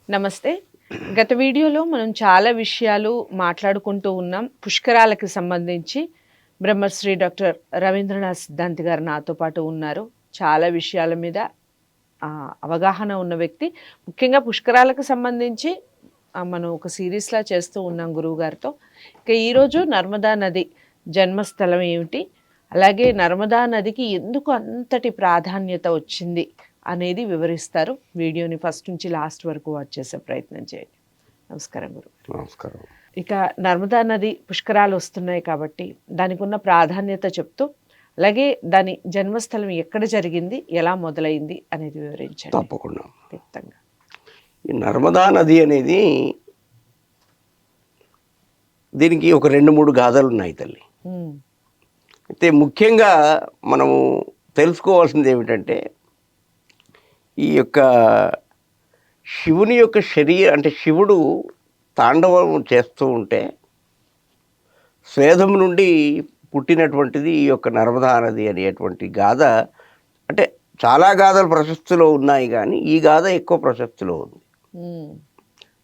నమస్తే. గత వీడియోలో మనం చాలా విషయాలు మాట్లాడుకుంటూ ఉన్నాం. పుష్కరాలకు సంబంధించి బ్రహ్మశ్రీ డాక్టర్ రవీంద్రనాథ్ సిద్ధాంతి గారు నాతో పాటు ఉన్నారు. చాలా విషయాల మీద అవగాహన ఉన్న వ్యక్తి. ముఖ్యంగా పుష్కరాలకు సంబంధించి మనం ఒక సిరీస్లా చేస్తూ ఉన్నాం గురువు గారితో. ఇక ఈరోజు నర్మదా నది జన్మస్థలం ఏమిటి, అలాగే నర్మదా నదికి ఎందుకు అంతటి ప్రాధాన్యత వచ్చింది అనేది వివరిస్తారు. వీడియోని ఫస్ట్ నుంచి లాస్ట్ వరకు వాచ్ చేసే ప్రయత్నం చేయండి. నమస్కారం గురు. నమస్కారం. ఇక నర్మదా నది పుష్కరాలు వస్తున్నాయి కాబట్టి దానికి ఉన్న ప్రాధాన్యత చెప్తూ, అలాగే దాని జన్మస్థలం ఎక్కడ జరిగింది, ఎలా మొదలైంది అనేది వివరించండి. తప్పకుండా. క్లుప్తంగా. ఈ నర్మదా నది అనేది దీనికి ఒక 2-3 గాథలు ఉన్నాయి తల్లి. అయితే ముఖ్యంగా మనము తెలుసుకోవాల్సింది ఏమిటంటే, ఈ యొక్క శివుని యొక్క అంటే శివుడు తాండవం చేస్తూ ఉంటే స్వేదం నుండి పుట్టినటువంటిది ఈ యొక్క నర్మదా నది అనేటువంటి గాథ. అంటే చాలా గాథలు ప్రశస్తిలో ఉన్నాయి, కానీ ఈ గాథ ఎక్కువ ప్రశస్తిలో ఉంది,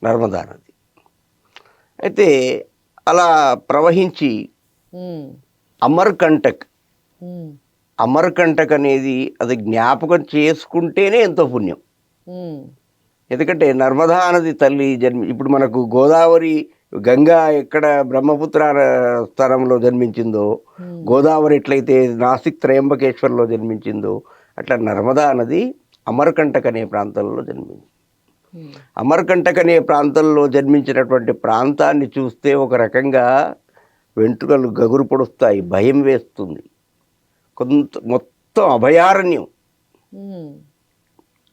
నర్మదా నది. అయితే అలా ప్రవహించి అమర్కంటక్ అనేది అది జ్ఞాపకం చేసుకుంటేనే ఎంతో పుణ్యం. ఎందుకంటే నర్మదా నది తల్లి ఇప్పుడు మనకు గోదావరి, గంగా ఎక్కడ బ్రహ్మపుత్ర స్థలంలో జన్మించిందో, గోదావరి ఎట్లయితే నాసిక్ త్రయంబకేశ్వర్లో జన్మించిందో, అట్లా నర్మదా నది అమర్కంటక్ అనే ప్రాంతంలో జన్మించింది. అమర్కంటక్ అనే ప్రాంతంలో జన్మించినటువంటి ప్రాంతాన్ని చూస్తే ఒక రకంగా వెంట్రుకలు గగురు పొడుస్తాయి, భయం వేస్తుంది. మొత్తం అభయారణ్యం.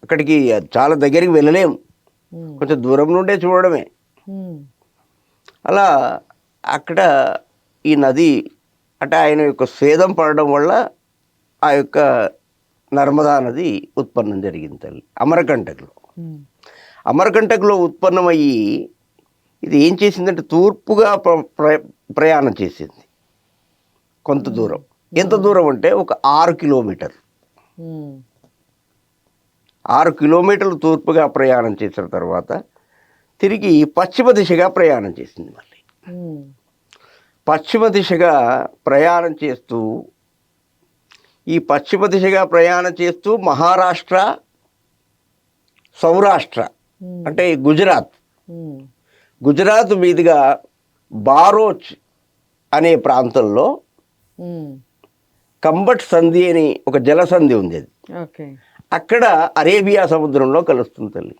అక్కడికి చాలా దగ్గరికి వెళ్ళలేము, కొంచెం దూరం నుండే చూడడమే. అలా అక్కడ ఈ నది అంటే ఆయన యొక్క స్వేదం పడడం వల్ల ఆ యొక్క నర్మదా నది ఉత్పన్నం జరిగింది తల్లి అమరకంటక్లో. అమరకంటక్లో ఉత్పన్నమయ్యి ఇది ఏం చేసిందంటే తూర్పుగా ప్రయాణం చేసింది కొంత దూరం. ఎంత దూరం అంటే ఒక 6 కిలోమీటర్లు. 6 కిలోమీటర్లు తూర్పుగా ప్రయాణం చేసిన తర్వాత తిరిగి పశ్చిమ దిశగా ప్రయాణం చేసింది. మళ్ళీ పశ్చిమ దిశగా ప్రయాణం చేస్తూ మహారాష్ట్ర, సౌరాష్ట్ర అంటే గుజరాత్ మీదుగా బారోచ్ అనే ప్రాంతంలో కంబట్ సంధి అని ఒక జలసంధి ఉంది. అది అక్కడ అరేబియా సముద్రంలో కలుస్తుంది తల్లి.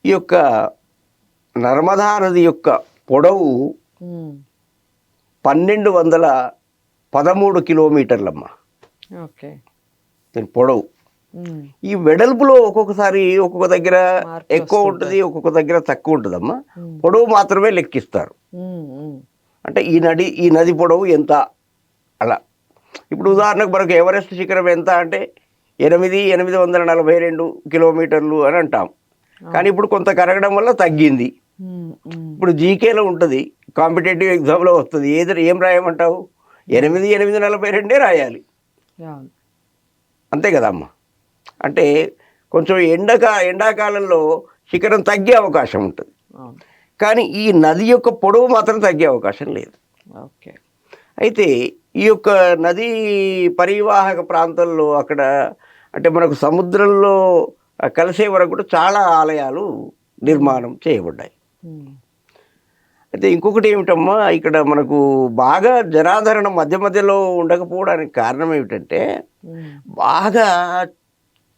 ఈ యొక్క నర్మదా నది యొక్క పొడవు 1213 కిలోమీటర్లమ్మ. దీని పొడవు. ఈ వెడల్పులో ఒక్కొక్కసారి ఒక్కొక్క దగ్గర ఎక్కువ ఉంటుంది, ఒక్కొక్క దగ్గర తక్కువ ఉంటుందమ్మా. పొడవు మాత్రమే లెక్కిస్తారు. అంటే ఈ నది పొడవు ఎంత అలా. ఇప్పుడు ఉదాహరణకు మనకు ఎవరెస్ట్ శిఖరం ఎంత అంటే 842 కిలోమీటర్లు అని అంటాం. కానీ ఇప్పుడు కొంత కరగడం వల్ల తగ్గింది. ఇప్పుడు జీకేలో ఉంటుంది, కాంపిటేటివ్ ఎగ్జామ్లో వస్తుంది. ఏం రాయమంటావు? 842 రాయాలి, అంతే కదమ్మా. అంటే కొంచెం ఎండాకాలంలో శిఖరం తగ్గే అవకాశం ఉంటుంది, కానీ ఈ నది యొక్క పొడవు మాత్రం తగ్గే అవకాశం లేదు. అయితే ఈ యొక్క నదీ పరివాహక ప్రాంతంలో అక్కడ అంటే మనకు సముద్రంలో కలిసే వరకు కూడా చాలా ఆలయాలు నిర్మాణం చేయబడ్డాయి. అయితే ఇంకొకటి ఏమిటమ్మా, ఇక్కడ మనకు బాగా జనాదరణ మధ్యలో ఉండకపోవడానికి కారణం ఏమిటంటే బాగా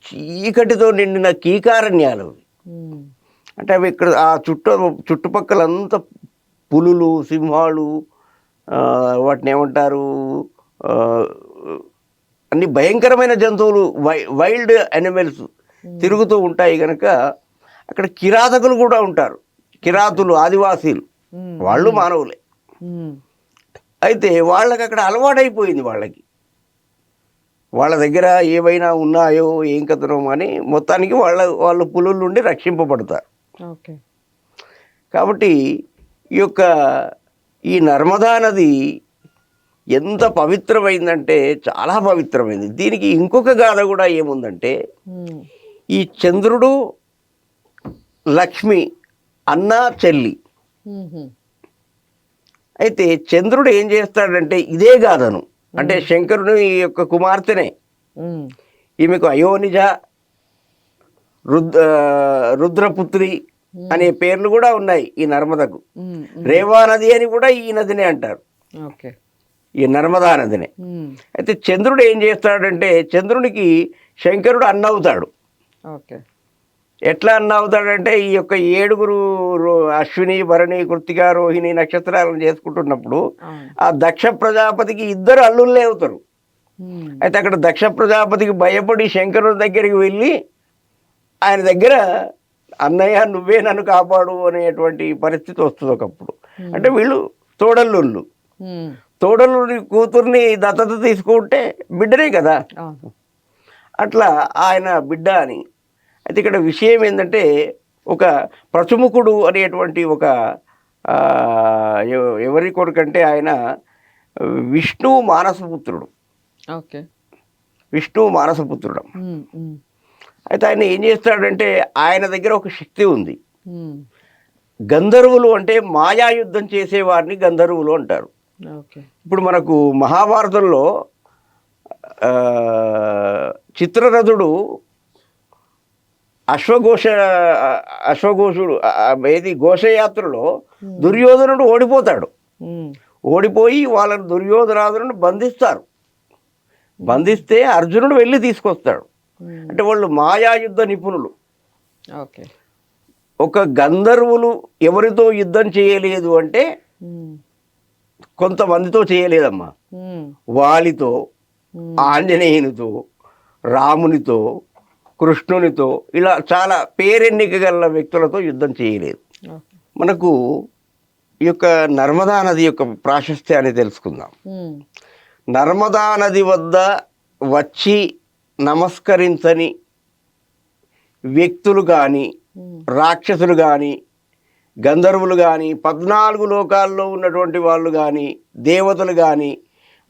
చీకటితో నిండిన కీకారణ్యాలు. అంటే అవి ఇక్కడ ఆ చుట్టుపక్కలంతా పులులు, సింహాలు, వాటిని ఏమంటారు, అన్ని భయంకరమైన జంతువులు, వైల్డ్ యానిమల్స్ తిరుగుతూ ఉంటాయి కనుక అక్కడ కిరాతకులు కూడా ఉంటారు. కిరాతులు, ఆదివాసీలు, వాళ్ళు మానవులే. అయితే వాళ్ళకి అక్కడ అలవాటైపోయింది. వాళ్ళ దగ్గర ఏవైనా ఉన్నాయో ఏం కథనో అని మొత్తానికి వాళ్ళు పులుల నుండి రక్షింపబడతారు. కాబట్టి ఈ నర్మదా నది ఎంత పవిత్రమైందంటే చాలా పవిత్రమైంది. దీనికి ఇంకొక గాథ కూడా ఏముందంటే, ఈ చంద్రుడు లక్ష్మి అన్న చెల్లి. మ్మ్. అయితే చంద్రుడు ఏం చేస్తాడంటే ఇదే గాథను, అంటే శంకరుని యొక్క కుమార్తెనే, మ్మ్. ఈమెకు అయోనిజ, రుద్రపుత్రి అనే పేర్లు కూడా ఉన్నాయి ఈ నర్మదకు. మ్మ్. రేవా నది అని కూడా ఈ నదినే అంటారు, ఓకే. ఈ నర్మదా నదినే. మ్మ్. అయితే చంద్రుడు ఏం చేస్తాడంటే చంద్రునికి శంకరుడు అన్న అవుతాడు. ఓకే. ఎట్లా అన్న అవుతాడంటే ఈ యొక్క 7 అశ్విని, భరణి, కృత్తిక, రోహిణి నక్షత్రాలను చేసుకుంటున్నప్పుడు అవును. ఆ దక్ష ప్రజాపతికి 2 అల్లుళ్ళే అవుతారు. మ్మ్. అయితే అక్కడ దక్ష ప్రజాపతికి భయపడి శంకరుడి దగ్గరికి వెళ్ళి ఆయన దగ్గర అన్నయ్య నువ్వే నన్ను కాపాడు అనేటువంటి పరిస్థితి వస్తుంది ఒకప్పుడు. అంటే వీళ్ళు తోడల్లుళ్ళు, మ్మ్. తోడల్లుడి కూతుర్ని దత్తత తీసుకుంటే బిడ్డనే కదా, అవును. అట్లా ఆయన బిడ్డ అని. అయితే ఇక్కడ విషయం ఏంటంటే ఒక ప్రచుముఖుడు అనేటువంటి ఒక ఎవరి కొడుకంటే ఆయన విష్ణు మానసపుత్రుడు. ఓకే. విష్ణు మానసపుత్రుడు. మ్మ్. మ్మ్. అయితే ఆయన ఏం చేస్తాడంటే ఆయన దగ్గర ఒక శక్తి ఉంది. మ్మ్. గంధర్వులు అంటే మాయాయుద్ధం చేసేవారిని గంధర్వులు అంటారు. ఓకే. ఇప్పుడు మనకు మహాభారతంలో చిత్రరథుడు అశ్వఘోషుడు ఏది ఘోషయాత్రలో దుర్యోధనుడు ఓడిపోతాడు. మ్మ్. ఓడిపోయి వాళ్ళని దుర్యోధనాదులను బంధిస్తారు. బంధిస్తే అర్జునుడు వెళ్ళి తీసుకొస్తాడు. మ్మ్. అంటే వాళ్ళు మాయాయుద్ధ నిపుణులు. ఓకే. ఒక గంధర్వులు ఎవరితో యుద్ధం చేయలేదు అంటే మ్మ్. కొంతమందితో చేయలేదమ్మా. మ్మ్. వాలితో, మ్మ్. ఆంజనేయునితో, రామునితో, కృష్ణునితో, ఇలా చాలా పేరెన్నిక గల వ్యక్తులతో యుద్ధం చేయలేదు. ఓకే. మనకు ఈ యొక్క నర్మదా నది యొక్క ప్రాశస్త్యాన్ని తెలుసుకుందాం. మ్మ్. నర్మదా నది వద్ద వచ్చి నమస్కరించని వ్యక్తులు కానీ, మ్మ్. రాక్షసులు కానీ, గంధర్వులు కానీ, 14 లోకాల్లో ఉన్నటువంటి వాళ్ళు కానీ, దేవతలు కానీ,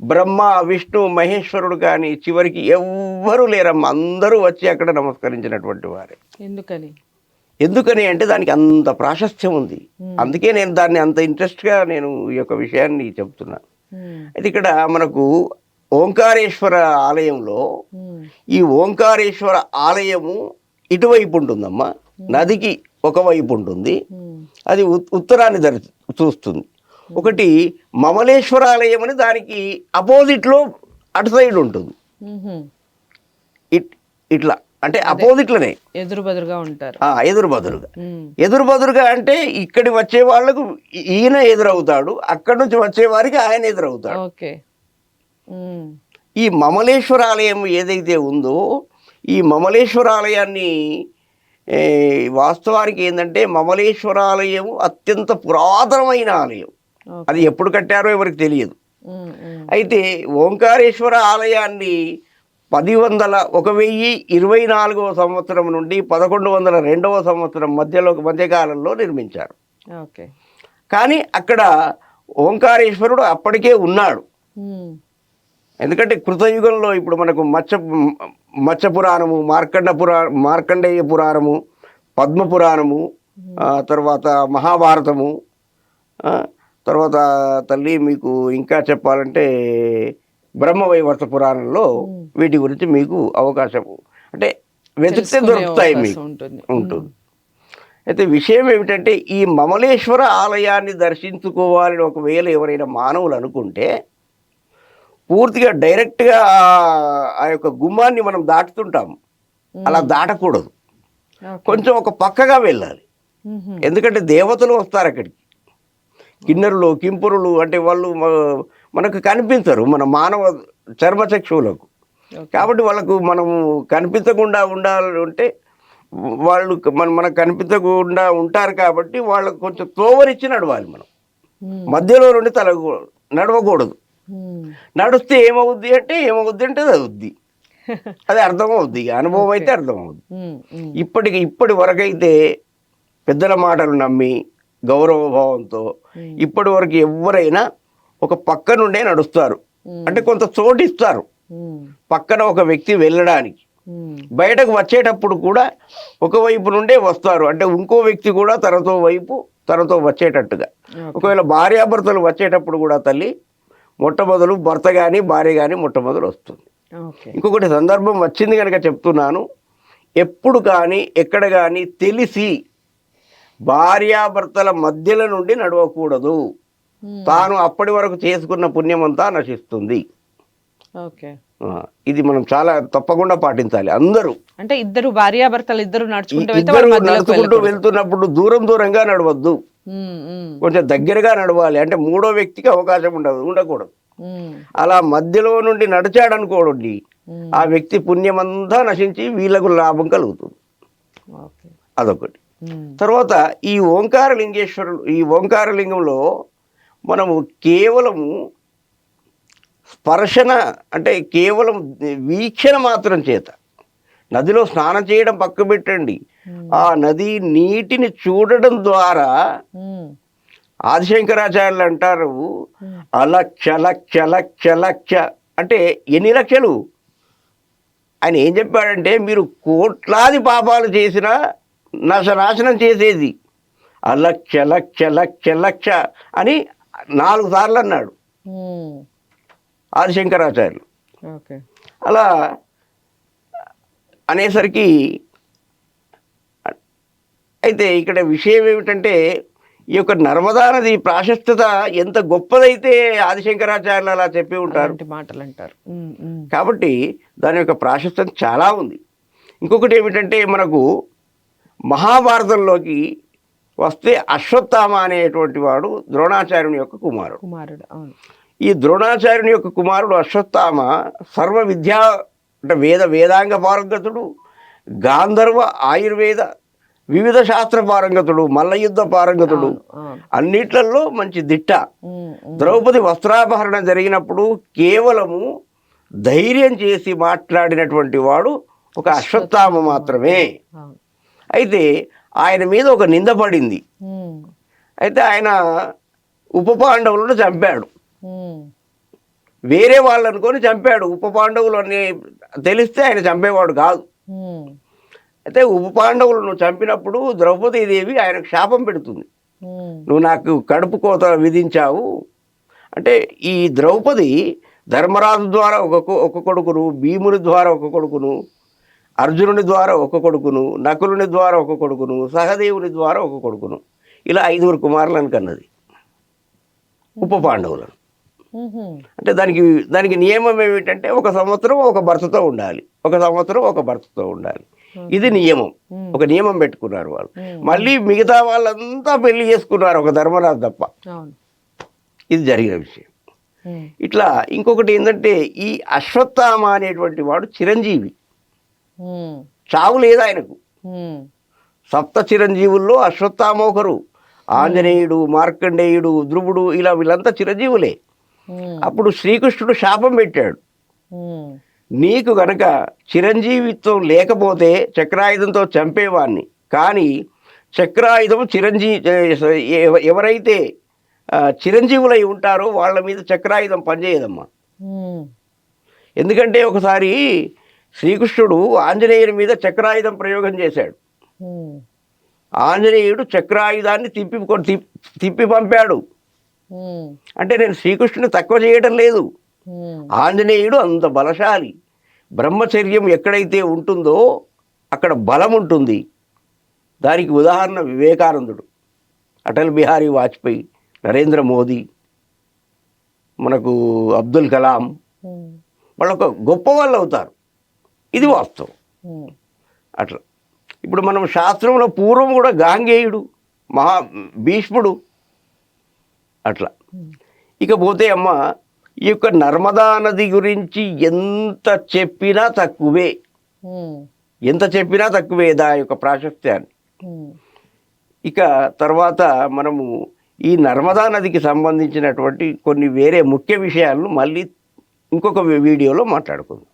బ్రహ్మ, విష్ణు, మహేశ్వరుడు కానీ చివరికి ఎవ్వరూ లేరమ్మా. అందరూ వచ్చి అక్కడ నమస్కరించినటువంటి వారే. ఎందుకని అంటే దానికి అంత ప్రాశస్త్యం ఉంది. అందుకే నేను దాన్ని అంత ఇంట్రెస్ట్గా నేను ఈ యొక్క విషయాన్ని చెప్తున్నాను. అయితే ఇక్కడ మనకు ఓంకారేశ్వర ఆలయంలో ఈ ఓంకారేశ్వర ఆలయము ఇటువైపు ఉంటుందమ్మా, నదికి ఒకవైపు ఉంటుంది, అది ఉత్తరాన్ని చూస్తుంది. ఒకటి మమలేశ్వర ఆలయం అని దానికి అపోజిట్లో అటు సైడ్ ఉంటుంది. ఇట్లా అంటే అపోజిట్లోనే ఎదురుబదురుగా ఉంటారు. ఎదురుబదురుగా అంటే ఇక్కడి వచ్చే వాళ్ళకు ఈయన ఎదురవుతాడు, అక్కడి నుంచి వచ్చే వారికి ఆయన ఎదురవుతాడు. ఓకే. ఈ మమలేశ్వర ఆలయం ఏదైతే ఉందో ఈ మమలేశ్వర ఆలయాన్ని వాస్తవానికి ఏంటంటే మమలేశ్వర ఆలయం అత్యంత పురాతనమైన ఆలయం. అది ఎప్పుడు కట్టారో ఎవరికి తెలియదు. అయితే ఓంకారేశ్వర ఆలయాన్ని 1124వ సంవత్సరం నుండి 1102వ సంవత్సరం మధ్యకాలంలో నిర్మించారు. కానీ అక్కడ ఓంకారేశ్వరుడు అప్పటికే ఉన్నాడు. ఎందుకంటే కృతయుగంలో ఇప్పుడు మనకు మత్స్య పురాణము, మార్కండేయ పురాణము, పద్మ పురాణము, తర్వాత మహాభారతము, తర్వాత తల్లి మీకు ఇంకా చెప్పాలంటే బ్రహ్మవైవర్త పురాణంలో వీటి గురించి మీకు అవకాశం అంటే వెతికితే దొరుకుతాయి, మీకు ఉంటుంది. అయితే విషయం ఏమిటంటే ఈ మమలేశ్వర ఆలయాన్ని దర్శించుకోవాలని ఒకవేళ ఎవరైనా మానవులు అనుకుంటే పూర్తిగా డైరెక్ట్గా ఆ యొక్క గుమ్మాన్ని మనం దాటుతుంటాము, అలా దాటకూడదు. కొంచెం ఒక పక్కగా వెళ్ళాలి. ఎందుకంటే దేవతలు వస్తారు అక్కడికి, కిన్నరులు, కింపురులు, అంటే వాళ్ళు మనకు కనిపించరు మన మానవ చర్మచక్షువులకు. కాబట్టి వాళ్ళకు మనము కనిపించకుండా ఉండాలంటే వాళ్ళు మనకు కనిపించకుండా ఉంటారు. కాబట్టి వాళ్ళకు కొంచెం తోవరిచ్చి నడవాలి. మనం మధ్యలో నుండి నడవకూడదు. నడుస్తే ఏమవుద్ది అంటే అది అవుద్ది, అది అర్థమవుద్ది, అనుభవం అయితే అర్థమవుద్ది. ఇప్పటి వరకైతే పెద్దల మాటలు నమ్మి గౌరవభావంతో ఇప్పటి వరకు ఎవరైనా ఒక పక్క నుండే నడుస్తారు. అంటే కొంత చోటు ఇస్తారు పక్కన ఒక వ్యక్తి వెళ్ళడానికి. బయటకు వచ్చేటప్పుడు కూడా ఒకవైపు నుండే వస్తారు, అంటే ఇంకో వ్యక్తి కూడా తనతో వచ్చేటట్టుగా. ఒకవేళ భార్యాభర్తలు వచ్చేటప్పుడు కూడా తల్లి మొట్టమొదలు భర్త కానీ భార్య కానీ మొట్టమొదలు వస్తుంది. ఇంకొకటి సందర్భం వచ్చింది కనుక చెప్తున్నాను, ఎప్పుడు కానీ ఎక్కడ కానీ తెలిసి భార్యాభర్తల మధ్యల నుండి నడవకూడదు. తాను అప్పటి వరకు చేసుకున్న పుణ్యమంతా నశిస్తుంది. ఇది మనం చాలా తప్పకుండా పాటించాలి అందరూ. అంటే ఇద్దరు భార్యాభర్తలు ఇద్దరు నడుచుకుంటూ వెళ్తున్నప్పుడు దూరంగా నడవద్దు, కొంచెం దగ్గరగా నడవాలి. అంటే మూడో వ్యక్తికి అవకాశం ఉండకూడదు. అలా మధ్యలో నుండి నడిచాడనుకోండి, ఆ వ్యక్తి పుణ్యమంతా నశించి వీళ్ళకు లాభం కలుగుతుంది. అదొకటి. తర్వాత ఈ ఓంకారలింగేశ్వరుడు, ఈ ఓంకారలింగంలో మనము కేవలము స్పర్శన, అంటే కేవలం వీక్షణ మాత్రం చేత, నదిలో స్నానం చేయడం పక్క పెట్టండి, ఆ నది నీటిని చూడడం ద్వారా ఆదిశంకరాచార్యులు అంటారు, అలక్ష లక్ష లక్ష లక్ష అంటే ఎన్ని లక్షలు. ఆయన ఏం చెప్పాడంటే, మీరు కోట్లాది పాపాలు చేసినా నాశనం చేసేది అలక్ష లక్ష లక్ష లక్ష అని 4 సార్లు అన్నాడు ఆదిశంకరాచార్యులు. అలా అనేసరికి అయితే ఇక్కడ విషయం ఏమిటంటే, ఈ యొక్క నర్మదా నది ప్రాశస్త్యత ఎంత గొప్పదైతే ఆదిశంకరాచార్యులు అలా చెప్పి ఉంటారు, మాటలు అంటారు. కాబట్టి దాని యొక్క ప్రాశస్త్యం చాలా ఉంది. ఇంకొకటి ఏమిటంటే, మనకు మహాభారతంలోకి వస్తే అశ్వత్థామ అనేటువంటి వాడు ద్రోణాచార్యుని యొక్క కుమారుడు. ఈ ద్రోణాచార్యుని యొక్క కుమారుడు అశ్వత్థామ సర్వ విద్యా, అంటే వేదాంగ పారంగతుడు, గాంధర్వ ఆయుర్వేద వివిధ శాస్త్ర పారంగతుడు, మల్లయుద్ధ పారంగతుడు, అన్నిట్లలో మంచి దిట్ట. ద్రౌపది వస్త్రాపహరణ జరిగినప్పుడు కేవలము ధైర్యం చేసి మాట్లాడినటువంటి వాడు ఒక అశ్వత్థామ మాత్రమే. అయితే ఆయన మీద ఒక నింద పడింది. అయితే ఆయన ఉప పాండవులను చంపాడు, వేరే వాళ్ళు అనుకొని చంపాడు. ఉప పాండవులు అని తెలిస్తే ఆయన చంపేవాడు కాదు. అయితే ఉప పాండవులను చంపినప్పుడు ద్రౌపదీదేవి ఆయనకు శాపం పెడుతుంది, నువ్వు నాకు కడుపు కోత విధించావు. అంటే ఈ ద్రౌపది ధర్మరాజు ద్వారా ఒక కొడుకును, భీముని ద్వారా ఒక కొడుకును, అర్జునుని ద్వారా ఒక కొడుకును, నకులుని ద్వారా ఒక కొడుకును, సహదేవుని ద్వారా ఒక కొడుకును, ఇలా 5 కుమారులను కన్నది ఉప పాండవులను. అంటే దానికి నియమం ఏమిటంటే, 1 సంవత్సరం ఒక భర్తతో ఉండాలి, 1 సంవత్సరం ఒక భర్తతో ఉండాలి. ఇది నియమం, ఒక నియమం పెట్టుకున్నారు వాళ్ళు. మళ్ళీ మిగతా వాళ్ళంతా పెళ్లి చేసుకున్నారు, ఒక ధర్మరాజు తప్ప. ఇది జరిగిన విషయం. ఇట్లా ఇంకొకటి ఏంటంటే, ఈ అశ్వత్థామ అనేటువంటి వాడు చిరంజీవి, చావు లేదు ఆయనకు. 7 చిరంజీవుల్లో అశ్వత్థామ ఒకరు. ఆంజనేయుడు, మార్కండేయుడు, ధ్రువుడు, ఇలా వీళ్ళంతా చిరంజీవులే. అప్పుడు శ్రీకృష్ణుడు శాపం పెట్టాడు, నీకు గనక చిరంజీవిత్వం లేకపోతే చక్రాయుధంతో చంపేవాణ్ణి, కానీ చక్రాయుధం ఎవరైతే చిరంజీవులై ఉంటారో వాళ్ళ మీద చక్రాయుధం పనిచేయదమ్మా. ఎందుకంటే ఒకసారి శ్రీకృష్ణుడు ఆంజనేయుని మీద చక్రాయుధం ప్రయోగం చేశాడు. ఆంజనేయుడు చక్రాయుధాన్ని తిప్పి పంపాడు. అంటే నేను శ్రీకృష్ణుని తక్కువ చేయడం లేదు, ఆంజనేయుడు అంత బలశాలి. బ్రహ్మచర్యం ఎక్కడైతే ఉంటుందో అక్కడ బలం ఉంటుంది. దానికి ఉదాహరణ వివేకానందుడు, అటల్ బిహారీ వాజ్పేయి, నరేంద్ర మోదీ, మనకు అబ్దుల్ కలాం, వాళ్ళొక గొప్ప వాళ్ళు అవుతారు. ఇది వాస్తవం. అట్లా ఇప్పుడు మనం శాస్త్రంలో పూర్వం కూడా గాంగేయుడు, భీష్ముడు అట్లా. ఇకపోతే అమ్మ, ఈ యొక్క నర్మదా నది గురించి ఎంత చెప్పినా తక్కువే, దాని యొక్క ప్రాశస్త్యాన్ని. ఇక తర్వాత మనము ఈ నర్మదా నదికి సంబంధించినటువంటి కొన్ని వేరే ముఖ్య విషయాలను మళ్ళీ ఇంకొక వీడియోలో మాట్లాడుకుందాం.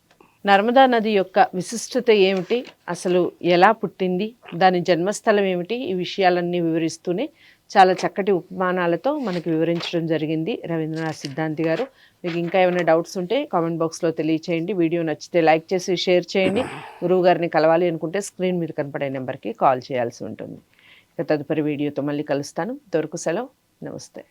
నర్మదా నది యొక్క విశిష్టత ఏమిటి, అసలు ఎలా పుట్టింది, దాని జన్మస్థలం ఏమిటి, ఈ విషయాలన్నీ వివరిస్తూనే చాలా చక్కటి ఉపమానాలతో మనకి వివరించడం జరిగింది రవీంద్రనాథ్ సిద్ధాంతి గారు. మీకు ఇంకా ఏమైనా డౌట్స్ ఉంటే కామెంట్ బాక్స్లో తెలియచేయండి. వీడియో నచ్చితే లైక్ చేసి షేర్ చేయండి. గురువు గారిని కలవాలి అనుకుంటే స్క్రీన్ మీద కనపడే నెంబర్కి కాల్ చేయాల్సి ఉంటుంది. ఇక తదుపరి వీడియోతో మళ్ళీ కలుస్తాను. ఇంతవరకు సెలవు. నమస్తే.